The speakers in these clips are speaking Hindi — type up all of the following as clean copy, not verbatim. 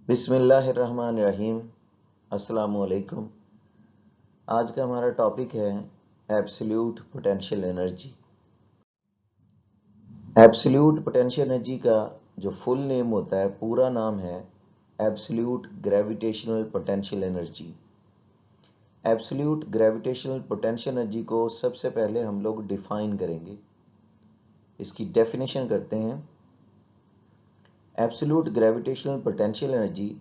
बिस्मिल्लाहिर्रहमानिर्रहीम। अस्सलामुअलैकुम। आज का हमारा टॉपिक है absolute potential energy. Absolute potential energy का जो फुल नेम होता है, पूरा नाम है absolute gravitational potential energy. Absolute gravitational potential energy को सबसे पहले हम लोग डिफाइन करेंगे। इसकी डेफिनेशन करते हैं। Absolute gravitational potential energy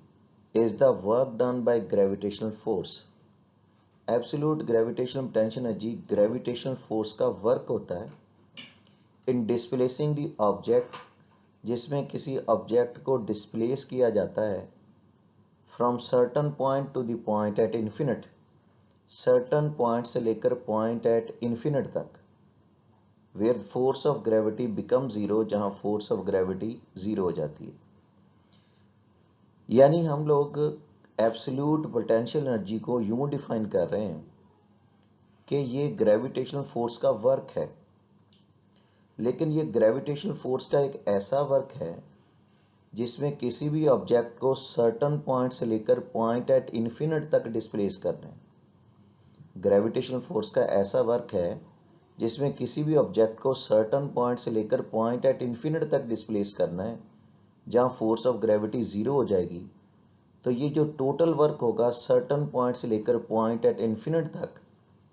is the work done by gravitational force। Absolute gravitational potential energy gravitational force का वर्क होता है इन डिस्प्लेसिंग द ऑब्जेक्ट, जिसमें किसी ऑब्जेक्ट को डिस्प्लेस किया जाता है from certain point to the point at infinite, certain point से लेकर पॉइंट एट इन्फिनिट तक, where force of gravity become zero, जहां फोर्स ऑफ ग्रेविटी जीरो हो जाती है। यानी हम लोग एब्सोल्यूट पोटेंशियल एनर्जी को यूं डिफाइन कर रहे हैं कि ये ग्रेविटेशनल फोर्स का वर्क है, लेकिन ये ग्रेविटेशनल फोर्स का एक ऐसा वर्क है जिसमें किसी भी ऑब्जेक्ट को सर्टन पॉइंट से लेकर पॉइंट एट इन्फिनिट तक डिस्प्लेस करना है। ग्रेविटेशनल फोर्स का ऐसा वर्क है जिसमें किसी भी ऑब्जेक्ट को सर्टन पॉइंट से लेकर पॉइंट एट इन्फिनिट तक डिस्प्लेस करना है, जहां फोर्स ऑफ ग्रेविटी जीरो हो जाएगी। तो ये जो टोटल वर्क होगा सर्टन पॉइंट से लेकर पॉइंट एट इन्फिनिट तक,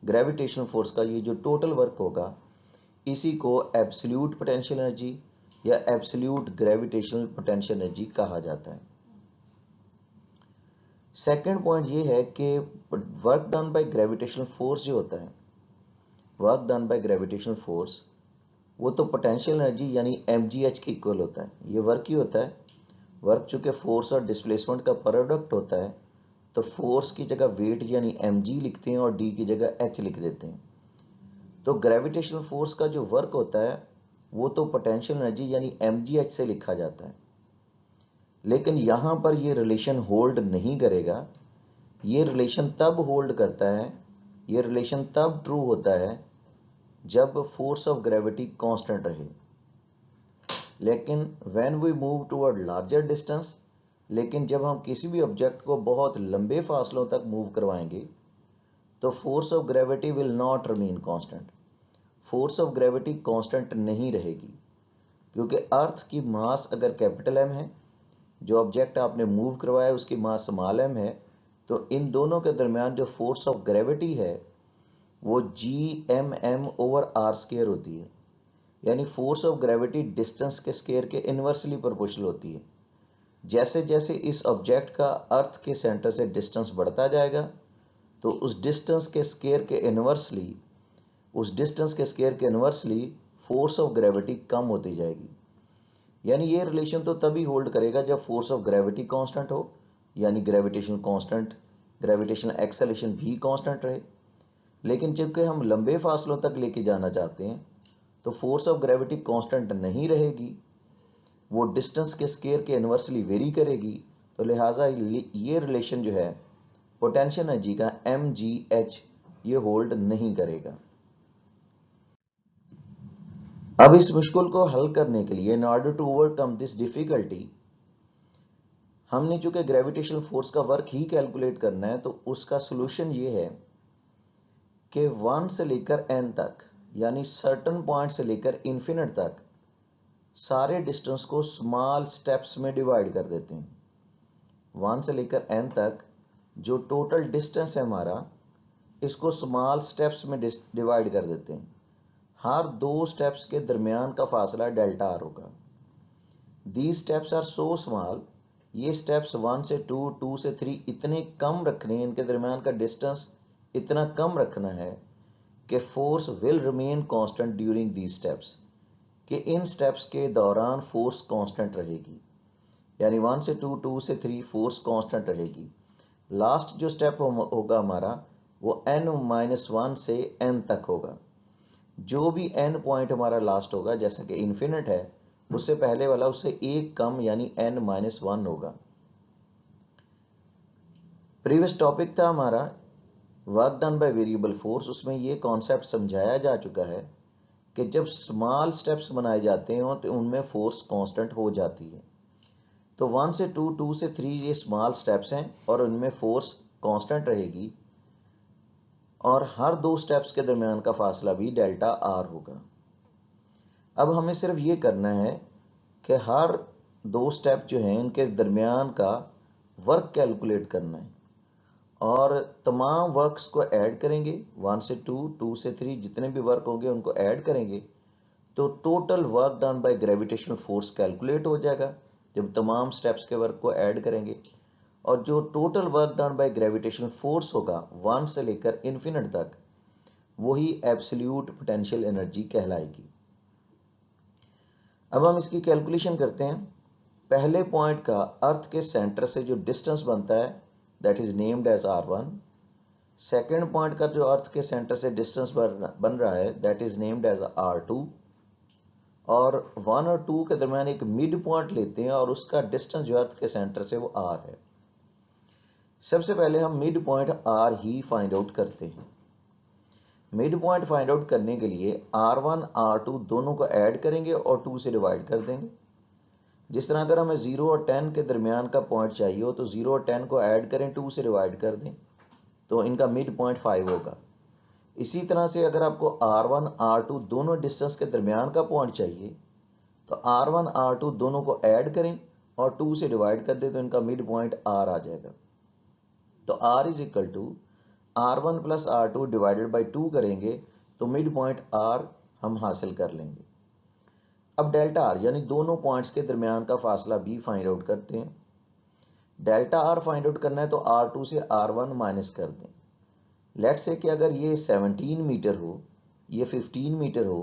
ग्रेविटेशनल फोर्स का ये जो टोटल वर्क होगा, इसी को एब्सोल्यूट पोटेंशियल एनर्जी या एब्सोल्यूट ग्रेविटेशनल पोटेंशियल एनर्जी कहा जाता है। सेकंड पॉइंट ये है कि work done by gravitational force जो होता है, work done by gravitational force, वो तो पोटेंशियल एनर्जी यानी mgh के इक्वल होता है। ये वर्क ही होता है। वर्क चूंकि फोर्स और डिस्प्लेसमेंट का प्रोडक्ट होता है, तो फोर्स की जगह वेट यानी mg लिखते हैं और d की जगह h लिख देते हैं। तो ग्रेविटेशनल फोर्स का जो वर्क होता है वो तो पोटेंशियल एनर्जी यानी mgh से लिखा जाता है, लेकिन यहां पर ये रिलेशन होल्ड नहीं करेगा। ये रिलेशन तब होल्ड करता है, ये रिलेशन तब ट्रू होता है जब फोर्स ऑफ ग्रेविटी कांस्टेंट रहे। लेकिन when we move toward larger distance, लेकिन जब हम किसी भी ऑब्जेक्ट को बहुत लंबे फासलों तक मूव करवाएंगे, तो force of gravity will not remain constant. Force of gravity constant नहीं रहेगी, क्योंकि अर्थ की मास अगर कैपिटल एम है, जो ऑब्जेक्ट आपने मूव करवाया उसकी मास स्मॉल एम है, तो इन दोनों के दरमियान जो फोर्स ऑफ ग्रेविटी है वो Gmm/r² होती है। यानी फोर्स ऑफ ग्रेविटी डिस्टेंस के स्केयर के इनवर्सली प्रोपोर्शनल होती है। जैसे जैसे इस ऑब्जेक्ट का अर्थ के सेंटर से डिस्टेंस बढ़ता जाएगा, तो उस डिस्टेंस के स्केयर के इनवर्सली फोर्स ऑफ ग्रेविटी कम होती जाएगी। यानी ये रिलेशन तो तभी होल्ड करेगा जब फोर्स ऑफ ग्रेविटी कांस्टेंट हो, यानी ग्रेविटेशनल कांस्टेंट, ग्रेविटेशनल एक्सेलरेशन भी कांस्टेंट रहे। लेकिन जबकि हम लंबे फासलों तक लेके जाना चाहते हैं, तो फोर्स ऑफ ग्रेविटी कांस्टेंट नहीं रहेगी, वो डिस्टेंस के स्केयर के इनवर्सली वेरी करेगी। तो लिहाजा ये रिलेशन जो है पोटेंशियल एनर्जी का mgh, ये होल्ड नहीं करेगा। अब इस मुश्किल को हल करने के लिए, in order to overcome this difficulty, हमने चूंकि ग्रेविटेशनल फोर्स का वर्क ही कैलकुलेट करना है, तो उसका सोल्यूशन ये है कि 1 से लेकर n तक, यानी सर्टन पॉइंट से लेकर इन्फिनिट तक, सारे डिस्टेंस को स्मॉल स्टेप्स में डिवाइड कर देते हैं। 1 से लेकर n तक जो टोटल डिस्टेंस है हमारा, इसको स्मॉल स्टेप्स में डिवाइड कर देते हैं। हर दो स्टेप्स के दरमियान का फासला डेल्टा आर होगा। These steps are so small, ये स्टेप्स 1 से 2, 2 से 3 इतने कम रखने हैं, इनके दरमियान का डिस्टेंस इतना कम रखना है कि force will remain constant during these steps, कि इन स्टेप्स के दौरान फोर्स कांस्टेंट रहेगी। यानी 1 से 2, 2 से 3 फोर्स कांस्टेंट रहेगी। लास्ट जो स्टेप होगा हमारा, वो n-1 से n तक होगा। जो भी n पॉइंट हमारा लास्ट होगा, जैसे कि इन्फिनिट है, उससे पहले वाला उससे एक कम यानी n-1 होगा। प्रीवियस टॉपिक था हमारा work done by variable force, उसमें ये कॉन्सेप्ट समझाया जा चुका है कि जब स्मॉल स्टेप्स बनाए जाते हैं तो उनमें फोर्स कांस्टेंट हो जाती है। तो 1 से 2, 2 से 3 ये स्मॉल स्टेप्स हैं और उनमें फोर्स कांस्टेंट रहेगी और हर 2 स्टेप्स के दरमियान का फासला भी डेल्टा आर होगा। अब हमें सिर्फ ये करना है कि हर 2 स्टेप जो हैं उनके दरमियान का वर्क कैलकुलेट करना है और तमाम वर्क्स को ऐड करेंगे। 1 से 2, 2 से 3 जितने भी वर्क होंगे उनको ऐड करेंगे तो total work done by gravitational force calculate हो जाएगा जब तमाम स्टेप्स के वर्क को ऐड करेंगे। और जो total work done by gravitational force होगा 1 से लेकर इन्फिनिट तक, वही एब्सोल्यूट पोटेंशियल एनर्जी कहलाएगी। अब हम इसकी कैलकुलेशन करते हैं। पहले पॉइंट का अर्थ के सेंटर से जो डिस्टेंस बनता है that is named as r1। Second point का जो अर्थ के सेंटर से डिस्टेंस बन रहा है that is named as r2। और 1 और 2 के दरमियान एक मिड पॉइंट लेते हैं और उसका डिस्टेंस जो अर्थ के सेंटर से वो r है। सबसे पहले हम मिड पॉइंट r ही फाइंड आउट करते हैं। मिड पॉइंट फाइंड आउट करने के लिए r1 r2 दोनों को ऐड करेंगे और 2 से डिवाइड कर देंगे। जिस तरह अगर हमें 0 और 10 के दरमियान का पॉइंट चाहिए हो तो 0 और 10 को ऐड करें, 2 से डिवाइड कर दें तो इनका मिड पॉइंट 5 होगा। इसी तरह से अगर आपको r1 r2 दोनों डिस्टेंस के दरमियान का पॉइंट चाहिए तो r1 r2 दोनों को ऐड करें और 2 से डिवाइड कर दें तो इनका मिड पॉइंट r आ जाएगा। तो r is equal to r1 plus r2 divided by 2 करेंगे तो मिड पॉइंट r हम हासिल कर लेंगे। अब डेल्टा आर यानी दोनों पॉइंट्स के दरमियान का फासला भी फाइंड आउट करते हैं। डेल्टा आर फाइंड आउट करना है तो r2 से r1 माइनस कर दें। लेट्स से कि अगर ये 17 मीटर हो, ये 15 मीटर हो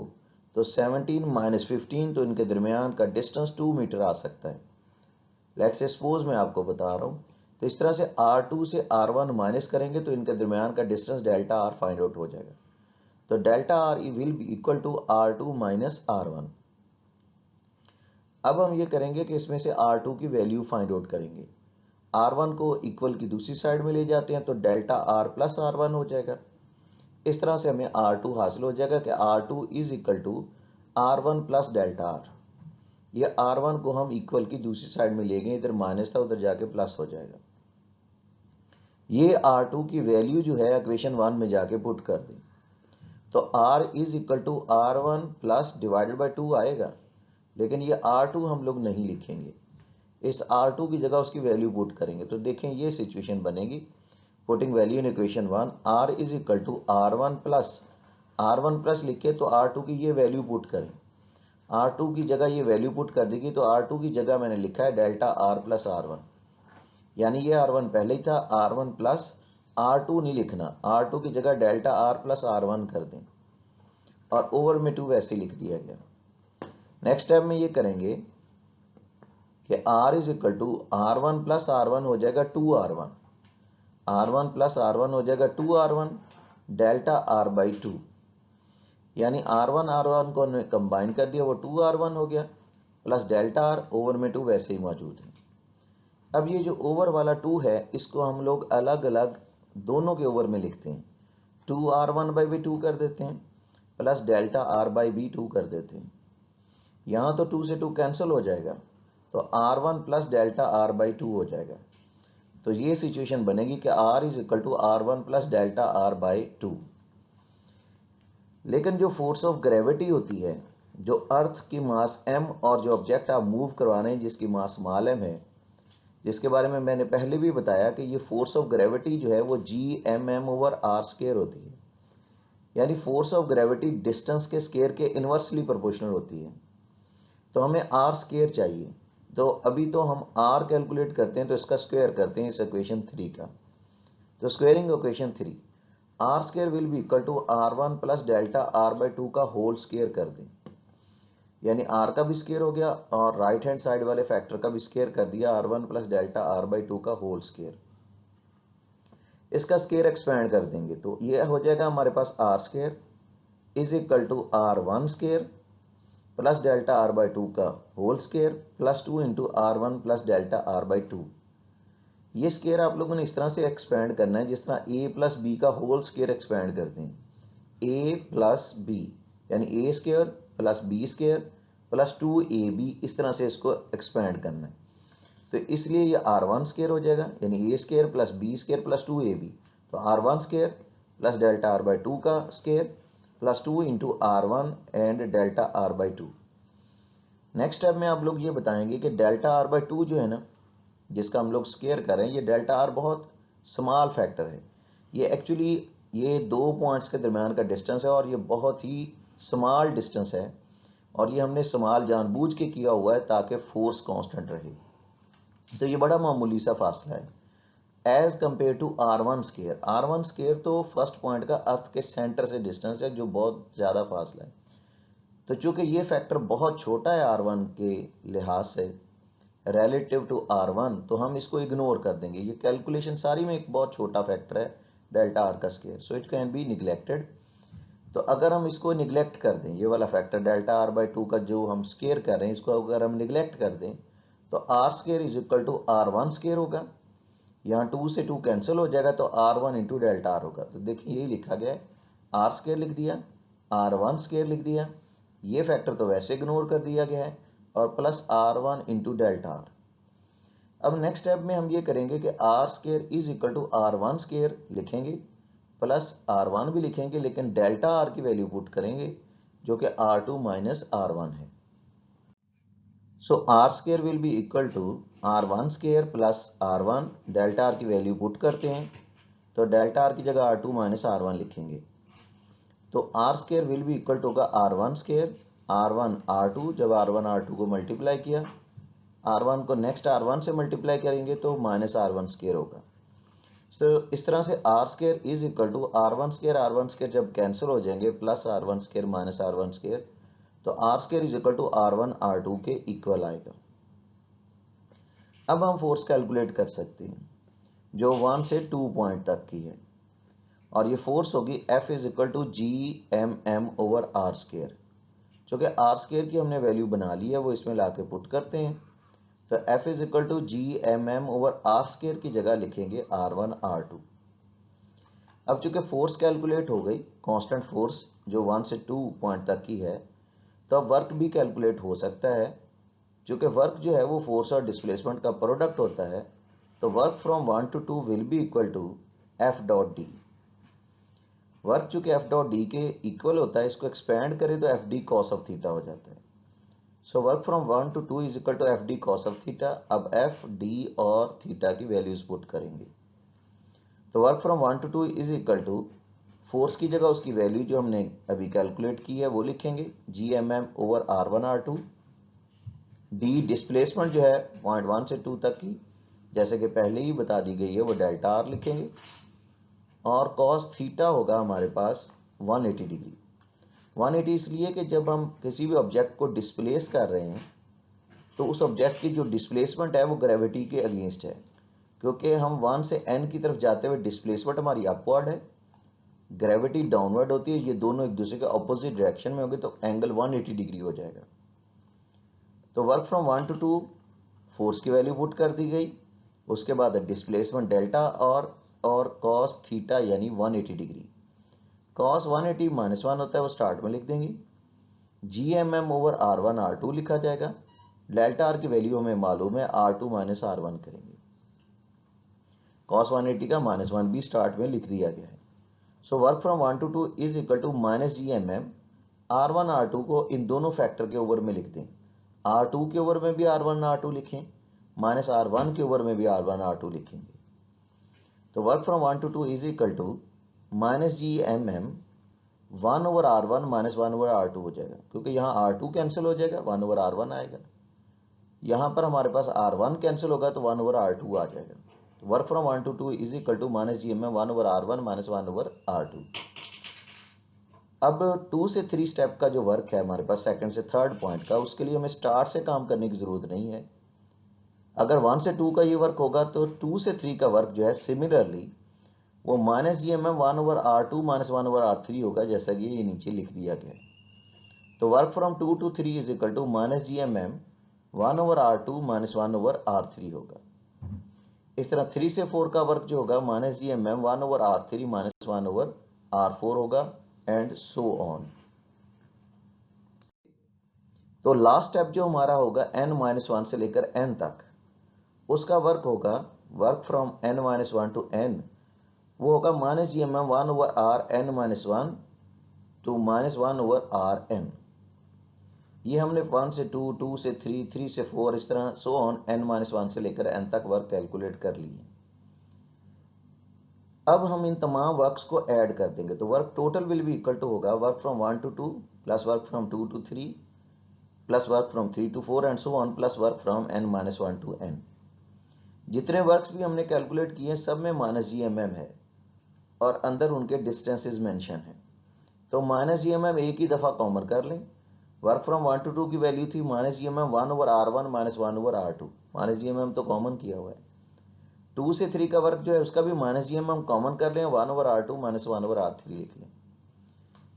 तो 17 माइनस 15 तो इनके दरमियान का डिस्टेंस 2 मीटर आ सकता है। लेट्स से सपोज मैं आपको बता रहा हूँ। तो इस तरह से r2 से r1 माइनस करेंगे तो इनके दरमियान का distance delta R find out हो जाएगा। तो delta R will be equal to r2 minus r1। अब हम ये करेंगे कि इसमें से r2 की वैल्यू फाइंड आउट करेंगे। r1 को इक्वल की दूसरी साइड में ले जाते हैं तो डेल्टा आर प्लस r1 हो जाएगा। इस तरह से हमें r2 हासिल हो जाएगा कि r2 is equal to r1 plus delta R. ये r1 को हम इक्वल की दूसरी साइड में ले गए, इधर माइनस था उधर जाके प्लस हो जाएगा। ये r2 की वैल्यू जो है इक्वेशन 1 में जाके पुट कर दें तो r is equal to r1 plus divided by 2 आएगा, लेकिन ये r2 हम लोग नहीं लिखेंगे। इस r2 की जगह उसकी वैल्यू पुट करेंगे तो देखें ये सिचुएशन बनेगी। Putting value in equation 1 r is equal to r1 plus लिखे तो r2 की ये वैल्यू पुट करें। r2 की जगह ये वैल्यू पुट कर देगी तो r2 की जगह मैंने लिखा है डेल्टा r प्लस r1, यानी ये r1 पहले ही था, r1 प्लस r2 नहीं लिखना, r2 की जगह डेल्टा r प्लस r1 कर दें और ओवर में 2 वैसे लिख दिया गया। नेक्स्ट स्टेप में ये करेंगे कि r is equal to r1 plus r1 हो जाएगा 2r1, r1 प्लस r1 हो जाएगा 2r1 डेल्टा r बाई 2, यानी r1 r1 को कंबाइन कर दिया वो 2r1 हो गया प्लस डेल्टा r ओवर में 2 वैसे ही मौजूद है। अब ये जो ओवर वाला 2 है इसको हम लोग अलग अलग दोनों के ओवर में लिखते हैं। 2r1 बाई भी 2 कर देते हैं प्लस डेल्टा r बाई भी 2 कर देते हैं। यहाँ तो 2 से 2 कैंसिल हो जाएगा तो r1 plus delta r by 2 हो जाएगा। तो ये सिचुएशन बनेगी कि r is equal to r1 plus delta r by 2। लेकिन जो फोर्स ऑफ ग्रेविटी होती है, जो अर्थ की मास m और जो ऑब्जेक्ट आप मूव करवा रहे हैं जिसकी मास स्मॉल m है, जिसके बारे में मैंने पहले भी बताया कि ये फोर्स ऑफ ग्रेविटी जो है वो g_m_m ओवर r स्क्वायर होती है, यानी फोर्स ऑफ ग्रेविटी डिस्टेंस के स्क्वायर के इनवर्सली प्रोपोर्शनल होती है। तो हमें r स्क्वायर चाहिए, तो अभी तो हम r कैलकुलेट करते हैं तो इसका स्क्वायर करते हैं इस इक्वेशन 3 का। तो squaring equation 3 r square will be equal to r1 plus delta r by 2 का होल स्क्वायर कर दें, यानी r का भी स्क्वायर हो गया और राइट हैंड साइड वाले फैक्टर का भी स्क्वायर कर दिया r1 plus delta r by 2 का होल स्क्वायर। इसका स्क्वायर एक्सपेंड कर देंगे तो ये हो जाएगा हमारे पास r square is equal to r1 square plus delta r by 2 का whole square plus 2 into r1 plus delta r by 2। ये स्क्वायर आप लोगों ने इस तरह से एक्सपेंड करना है जिस तरह a प्लस बी का होल स्क्वायर एक्सपेंड करते हैं। a प्लस बी यानी a square plus B square plus 2ab, इस तरह से इसको एक्सपेंड करना है। तो इसलिए ये R1 स्केयर हो जाएगा, यानी a square plus b square plus 2ab। तो R1 square plus delta R by 2 का square plus 2 into R1 and delta R by 2। Next step में आप लोग ये बताएंगे कि डेल्टा R बाई 2 जो है ना, जिसका हम लोग स्केयर कर रहे हैं, ये डेल्टा R बहुत स्मॉल फैक्टर है। ये एक्चुअली ये दो पॉइंट्स के दरमियान का डिस्टेंस है और ये बहुत ही स्मॉल डिस्टेंस है, और ये हमने स्मॉल जानबूझ के किया हुआ है ताकि फोर्स कांस्टेंट रहे। तो ये बड़ा मामूली सा फासला है as compare to R1 square. R1 square तो फर्स्ट पॉइंट का अर्थ के सेंटर से डिस्टेंस है, जो बहुत ज़्यादा फासला है। तो चूंकि ये फैक्टर बहुत छोटा है R1 के लिहाज से रिलेटिव टू R1, तो हम इसको इग्नोर कर देंगे। ये कैलकुलेशन सारी में एक बहुत छोटा फैक्टर है डेल्टा R का square, so it can be neglected. तो अगर हम इसको निगलेक्ट कर दें, ये वाला फैक्टर डेल्टा R बाई 2 का जो हम स्केयर कर रहे हैं, इसको अगर हम निगलेक्ट कर दें, तो R square is equal to R1 square होगा। यहाँ 2 से 2 कैंसिल हो जाएगा, तो R1 इंटू डेल्टा R होगा। तो देखिए यही लिखा गया है, R स्केयर लिख दिया, R1 स्केयर लिख दिया, ये फैक्टर तो वैसे इग्नोर कर दिया गया है, और plus R1 into delta R। अब नेक्स्ट स्टेप में हम ये करेंगे कि R square is equal to R1 square लिखेंगे, प्लस R1 भी लिखेंगे, लेकिन डेल्टा R की वैल्यू पुट करेंगे जो कि R2 माइनस R1 है। So R square will be equal to R1 square plus R1, delta R की वैल्यू पुट करते हैं, तो डेल्टा R की जगह R2 माइनस R1 लिखेंगे। तो R square will be equal to होगा R1 स्केयर, R1 R2, जब R1 R2 को मल्टीप्लाई किया, R1 को नेक्स्ट R1 से मल्टीप्लाई करेंगे तो माइनस R1 स्केयर होगा। तो इस तरह से R square is equal to R1 square जब कैंसिल हो जाएंगे, plus R1 square minus R1 square, तो R square is equal to R1 R2 के इक्वल आएगा। अब हम फोर्स कैलकुलेट कर सकते हैं जो 1 से 2 पॉइंट तक की है, और ये फोर्स होगी F is equal to GMM over R square. चूंकि R स्केयर की हमने वैल्यू बना ली है, वो इसमें लाके पुट करते हैं, तो F is equal to GMM over R square की जगह लिखेंगे R1 R2। अब चूंकि फोर्स कैलकुलेट हो गई, कांस्टेंट फोर्स जो 1 से 2 पॉइंट तक की है, तो अब वर्क भी कैलकुलेट हो सकता है। चूंकि वर्क जो है वो फोर्स और डिस्प्लेसमेंट का प्रोडक्ट होता है, तो work from 1 to 2 will be equal to F dot D. Work चूंकि F डॉट डी के इक्वल होता है, इसको एक्सपेंड करें तो FD cos ऑफ थीटा हो जाता है। So work from 1 to 2 is equal to FD cos of theta. अब FD और थीटा की वैल्यूज पुट करेंगे, तो work from 1 to 2 is equal to force की जगह उसकी वैल्यू जो हमने अभी कैलकुलेट की है वो लिखेंगे, GMM over R1 R2। D displacement जो है पॉइंट 1 से 2 तक की, जैसे कि पहले ही बता दी गई है, वो डेल्टा R लिखेंगे, और कॉस थीटा होगा हमारे पास 180 डिग्री। 180 इसलिए कि जब हम किसी भी ऑब्जेक्ट को डिस्प्लेस कर रहे हैं, तो उस ऑब्जेक्ट की जो डिस्प्लेसमेंट है वो ग्रेविटी के अगेंस्ट है, क्योंकि हम 1 से n की तरफ जाते हुए डिस्प्लेसमेंट हमारी अपवर्ड है, ग्रेविटी डाउनवर्ड होती है, ये दोनों एक दूसरे के ऑपोजिट डायरेक्शन में होंगे, तो एंगल 180 डिग्री हो जाएगा। तो वर्क फ्रॉम 1 to 2 फोर्स की वैल्यू पुट कर दी गई, उसके बाद डिस्प्लेसमेंट डेल्टा और कॉस थीटा यानी 180 डिग्री। कॉस 180 माइनस 1 होता है, वो स्टार्ट में लिख देंगे। GMM ओवर R1 R2 लिखा जाएगा, डेल्टा R की वैल्यू हमें मालूम है, R2 माइनस R1 करेंगे। कॉस 180 का माइनस 1 भी स्टार्ट में लिख दिया गया है। So work from 1 to 2 is equal to minus GMM। R1 R2 को इन दोनों फैक्टर के ओवर में लिख दें, R2 के ओवर में भी R1 R2 लिखें, माइनस R1 के ओवर में भी R1 R2 लिखेंगे। तो work from 1 to 2 is equal to minus GMM 1 over R1 minus 1 over R2 हो जाएगा, क्योंकि यहाँ R2 कैंसिल हो जाएगा, 1 ओवर R1 आएगा। यहाँ पर हमारे पास R1 कैंसिल होगा तो 1 ओवर R2 आ जाएगा। तो work from 1 to 2 is equal to minus GMM 1 over R1 minus 1 over R2। अब 2 से 3 स्टेप का जो वर्क है हमारे पास सेकंड से थर्ड पॉइंट का, उसके लिए हमें स्टार्ट से काम करने की जरूरत नहीं है। अगर 1 से 2 का ये वर्क होगा, तो 2 से 3 का वर्क जो है सिमिलरली वो minus GMM 1 over R2 minus 1 over R3 होगा, जैसा कि ये नीचे लिख दिया गया। तो work from 2 to 3 is equal to minus GMM 1 over R2 minus 1 over R3 होगा। इस तरह 3 से 4 का वर्क जो होगा minus GMM 1 over R3 minus 1 over R4 होगा, एंड सो ऑन। तो लास्ट स्टेप जो हमारा होगा n-1 से लेकर n तक, उसका वर्क होगा work from n-1 to n, वो होगा minus G M M 1/r n-1 to -1/r n। ये हमने 1 से 2, 2 से 3, 3 से 4, इस तरह सो ऑन n-1 से लेकर n तक वर्क कैलकुलेट कर लिए। अब हम इन तमाम वर्क्स को ऐड कर देंगे, तो work total will be equal to होगा work from 1 to 2 plus work from 2 to 3 plus work from 3 to 4 and so on plus work from n-1 to n। जितने वर्क्स भी हमने कैलकुलेट किए हैं सब में माइनस जी एम एम है और अंदर उनके डिस्टेंसेस मेंशन है, तो माइनस जी एम एम एक ही दफ़ा कॉमन कर लें। वर्क फ्रॉम 1 टू 2 की वैल्यू थी minus G M M 1/r1 minus 1/r2, minus G M M तो कॉमन किया हुआ है। 2 से 3 का वर्क जो है उसका भी minus G M M common कर लें, 1/r2 माइनस 1/r3 लिख लें।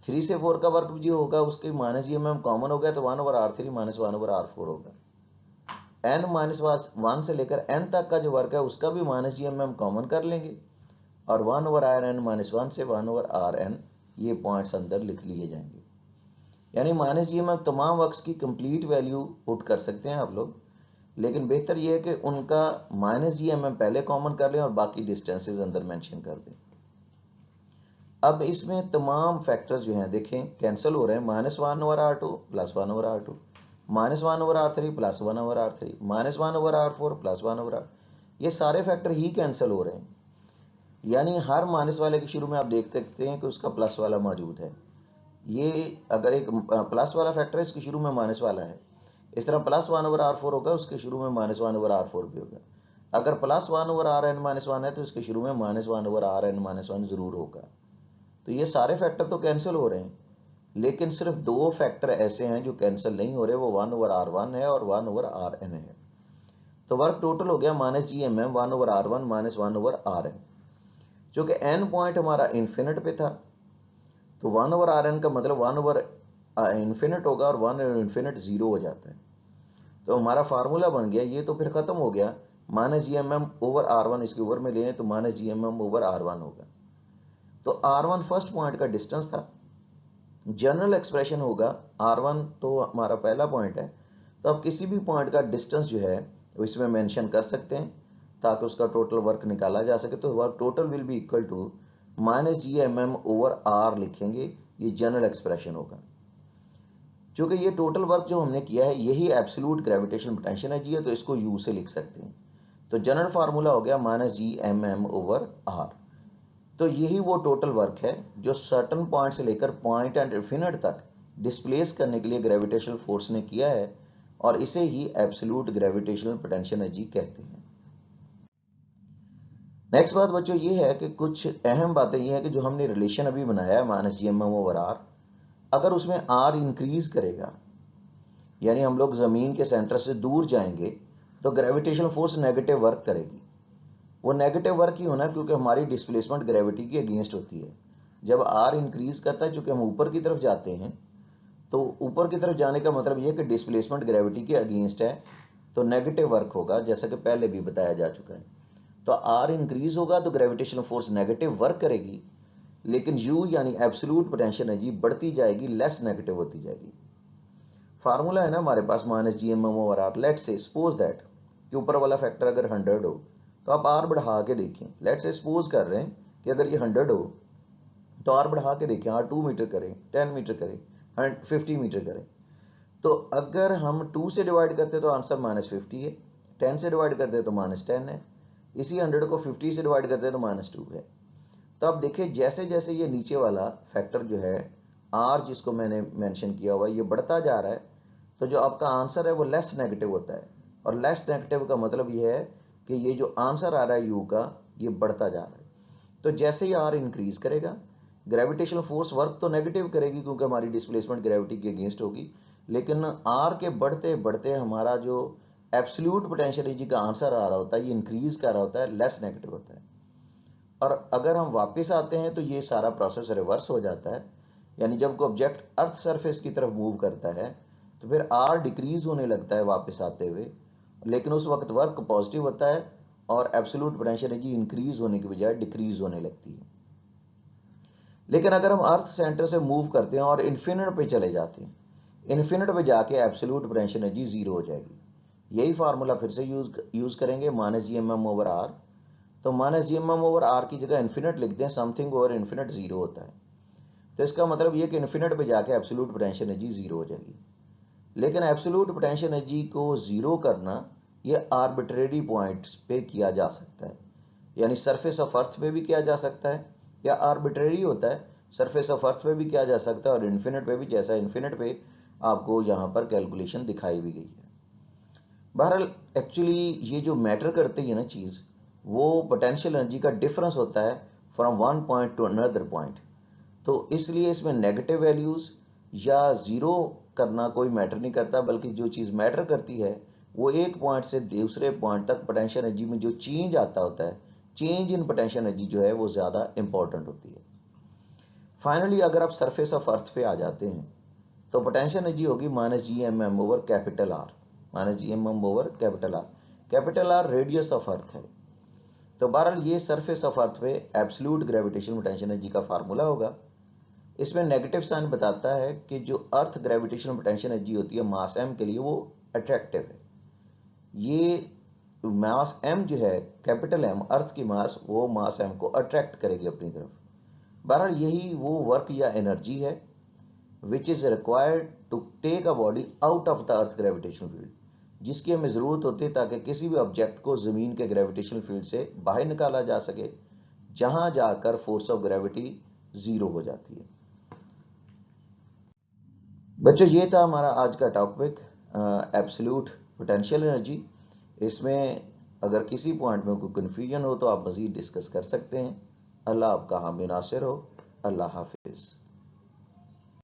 3 से 4 का वर्क जो होगा उसके minus G M M common हो गया, तो 1/r3 माइनस 1/r4 होगा। n-1 से लेकर n तक का जो वर्क है उसका भी minus G M M common कर लेंगे और 1/n-1 से 1/rn ये पॉइंट्स अंदर लिख लिए जाएंगे। यानी माइनस जी एम एम तमाम वर्क्स की कंप्लीट वैल्यू पुट कर सकते हैं आप लोग, लेकिन बेहतर यह है कि उनका माइनस जी एम एम पहले कॉमन कर लें और बाकी डिस्टेंसेस अंदर मेंशन कर दें। अब इसमें तमाम फैक्टर्स जो हैं देखें कैंसिल हो रहे हैं, -1/r2 plus 1/r2, -1/r3 plus 1/r3, -1/r4 plus 1/r, ये सारे फैक्टर ही कैंसिल हो रहे हैं। यानी हर माइनस वाले के शुरू में आप देख सकते हैं कि उसका प्लस वाला मौजूद है। ये अगर एक प्लस वाला फैक्टर है इसके शुरू में माइनस वाला है, इस तरह प्लस 1/r4 होगा उसके शुरू में -1/r4 भी होगा। अगर प्लस 1/rn-1 है तो इसके शुरू में -1/rn-1 जरूर होगा। तो ये सारे फैक्टर तो कैंसिल हो रहे हैं, लेकिन सिर्फ दो फैक्टर ऐसे हैं जो कैंसिल नहीं हो रहे, वो 1/r1 है और 1/rn है। तो वर्क टोटल हो गया minus G M M 1/r1 minus 1/rn। चूंकि n पॉइंट हमारा इन्फिनिट पे था तो 1/rn का मतलब 1/infinite होगा और 1/infinite 0 हो जाता है। तो हमारा फार्मूला बन गया, ये तो फिर खत्म हो गया, minus G M M over r1 इसके ओवर में लें तो minus G M M over r1 होगा। तो r1 फर्स्ट पॉइंट का डिस्टेंस था, जनरल एक्सप्रेशन होगा r1 तो हमारा पहला पॉइंट है, तो आप किसी भी पॉइंट का डिस्टेंस जो है वो इसमें मेंशन कर सकते हैं ताकि उसका टोटल वर्क निकाला जा सके। तो work total will be equal to minus G M M over r लिखेंगे, ये जनरल एक्सप्रेशन होगा। चूंकि ये टोटल वर्क जो हमने किया है यही एब्सोल्यूट ग्रेविटेशनल पोटेंशियल है जी, तो इसको u से लिख सकते हैं। तो जनरल फार्मूला हो गया minus G M M over r। तो यही वो टोटल वर्क है जो सर्टन पॉइंट से लेकर पॉइंट एंड इन्फिनिट तक डिस्प्लेस करने के लिए ग्रेविटेशनल फोर्स ने किया है, और इसे ही एब्सोल्यूट ग्रेविटेशनल पोटेंशियल एनर्जी कहते हैं। नेक्स्ट बात बच्चों ये है कि कुछ अहम बातें ये है कि जो हमने रिलेशन अभी बनाया है minus G M M over r, अगर उसमें r इंक्रीज करेगा यानी हम लोग जमीन के सेंटर से दूर जाएंगे तो ग्रेविटेशनल फोर्स नेगेटिव वर्क करेगी। वो नेगेटिव वर्क ही होना क्योंकि हमारी डिस्प्लेसमेंट ग्रेविटी के अगेंस्ट होती है। जब r इंक्रीज करता है, चूंकि हम ऊपर की तरफ जाते हैं, तो ऊपर की तरफ जाने का मतलब यह कि डिस्प्लेसमेंट ग्रेविटी के अगेंस्ट है, तो नेगेटिव वर्क होगा, जैसा कि पहले भी बताया जा चुका है। तो r इंक्रीज होगा तो ग्रेविटेशनल फोर्स नेगेटिव वर्क करेगी, लेकिन u यानी एब्सोल्यूट पोटेंशियल एनर्जी बढ़ती जाएगी, लेस नेगेटिव होती जाएगी। फार्मूला है ना हमारे पास minus G M M over r। Let's suppose that कि ऊपर वाला फैक्टर अगर 100 हो तो आप r बढ़ा के देखें। लेट से सपोज कर रहे हैं कि अगर ये 100 हो तो r बढ़ा के देखें, r 2 मीटर करें, 10 मीटर करें, 50 मीटर करें। तो अगर हम 2 से डिवाइड करते तो आंसर -50 है, 10 से डिवाइड करते तो -10 है, इसी 100 को 50 से डिवाइड करते तो -2 है। तो अब देखिए जैसे जैसे ये नीचे वाला फैक्टर जो है r जिसको मैंने मेंशन किया हुआ ये बढ़ता जा रहा है, तो जो आपका आंसर है वो लेस नेगेटिव होता है, और लेस नेगेटिव का मतलब ये है कि ये जो आंसर आ रहा है u का ये बढ़ता जा रहा है। तो जैसे ही r इंक्रीज करेगा ग्रेविटेशनल फोर्स वर्क तो नेगेटिव करेगी क्योंकि हमारी डिस्प्लेसमेंट ग्रेविटी के अगेंस्ट होगी, लेकिन r के बढ़ते बढ़ते हमारा जो एब्सोल्यूट पोटेंशियल एनर्जी का आंसर आ रहा होता है ये इंक्रीज कर रहा होता है, लेस नेगेटिव होता है। और अगर हम वापस आते हैं तो ये सारा प्रोसेस रिवर्स हो जाता है, यानी जब कोई ऑब्जेक्ट अर्थ सरफेस की तरफ मूव करता है तो फिर r डिक्रीज होने लगता है वापस आते हुए, लेकिन उस वक्त वर्क पॉजिटिव होता है और एब्सोल्यूट पोटेंशियल एनर्जी इंक्रीज होने की बजाय डिक्रीज होने लगती है। लेकिन अगर हम अर्थ सेंटर से मूव करते हैं और इन्फिनिट पे चले जाते हैं, इन्फिनिट पे जाके एब्सोल्यूट पोटेंशियल एनर्जी 0 हो जाएगी, यही फार्मूला फिर से यूज करेंगे, minus G M M over R. तो minus G M M over R की जगह इन्फिनिट लिखते हैं, समथिंग ओवर इन्फिनिट जीरो होता है। तो इसका मतलब ये कि इन्फिनिट पे जाके एब्सोल्यूट पोटेंशियल एनर्जी जीरो हो जाएगी। लेकिन एब्सोल्यूट पोटेंशियल एनर्जी को जीरो करना ये आर्बिट्रेरी पॉइंट्स पे किया जा सकता है, यानी सरफेस ऑफ अर्थ पे भी किया जा सकता है, या आर्बिट्रेरी होता है सरफेस ऑफ अर्थ पे भी किया जा सकता है, और इन्फिनिट पे भी, जैसा इन्फिनिट पे आपको यहाँ पर कैलकुलेशन दिखाई भी गई है। बहरहाल एक्चुअली ये जो मैटर करती है ना चीज़, वो पोटेंशियल एनर्जी का डिफरेंस होता है from one point two another point. तो इसलिए इसमें नेगेटिव वैल्यूज या जीरो करना कोई मैटर नहीं करता, बल्कि जो चीज़ मैटर करती है वो एक पॉइंट से दूसरे पॉइंट तक पोटेंशियल एनर्जी में जो चेंज आता होता है, चेंज इन पोटेंशियल एनर्जी जो है वो ज़्यादा इंपॉर्टेंट होती है। फाइनली अगर आप सरफेस ऑफ अर्थ पे आ जाते हैं तो पोटेंशियल एनर्जी होगी minus G M M over capital R, minus G M M over capital R. Capital R radius of earth है। तो बहरहाल ये सरफेस ऑफ अर्थ पे एब्सोल्यूट ग्रेविटेशनल पोटेंशियल एनर्जी का फार्मूला होगा। इसमें नेगेटिव साइन बताता है कि जो अर्थ ग्रेविटेशनल पोटेंशियल एनर्जी होती है मास एम के लिए वो अट्रैक्टिव है। ये मास एम जो है, कैपिटल एम, अर्थ की मास, वो मास एम को अट्रैक्ट करेगी अपनी तरफ। बहरहाल यही वो वर्क या एनर्जी है which is required to take a body out of the earth gravitational field, जिसकी हमें जरूरत होती है ताकि किसी भी ऑब्जेक्ट को जमीन के ग्रेविटेशनल फील्ड से बाहर निकाला जा सके, जहां जाकर फोर्स ऑफ ग्रेविटी जीरो हो जाती है। बच्चों ये था हमारा आज का टॉपिक, एब्सोल्यूट पोटेंशियल एनर्जी। इसमें अगर किसी पॉइंट में कोई कन्फ्यूजन हो तो आप मज़ीद डिस्कस कर सकते हैं। अल्लाह आपका हामी नासिर हो। अल्लाह हाफिज़।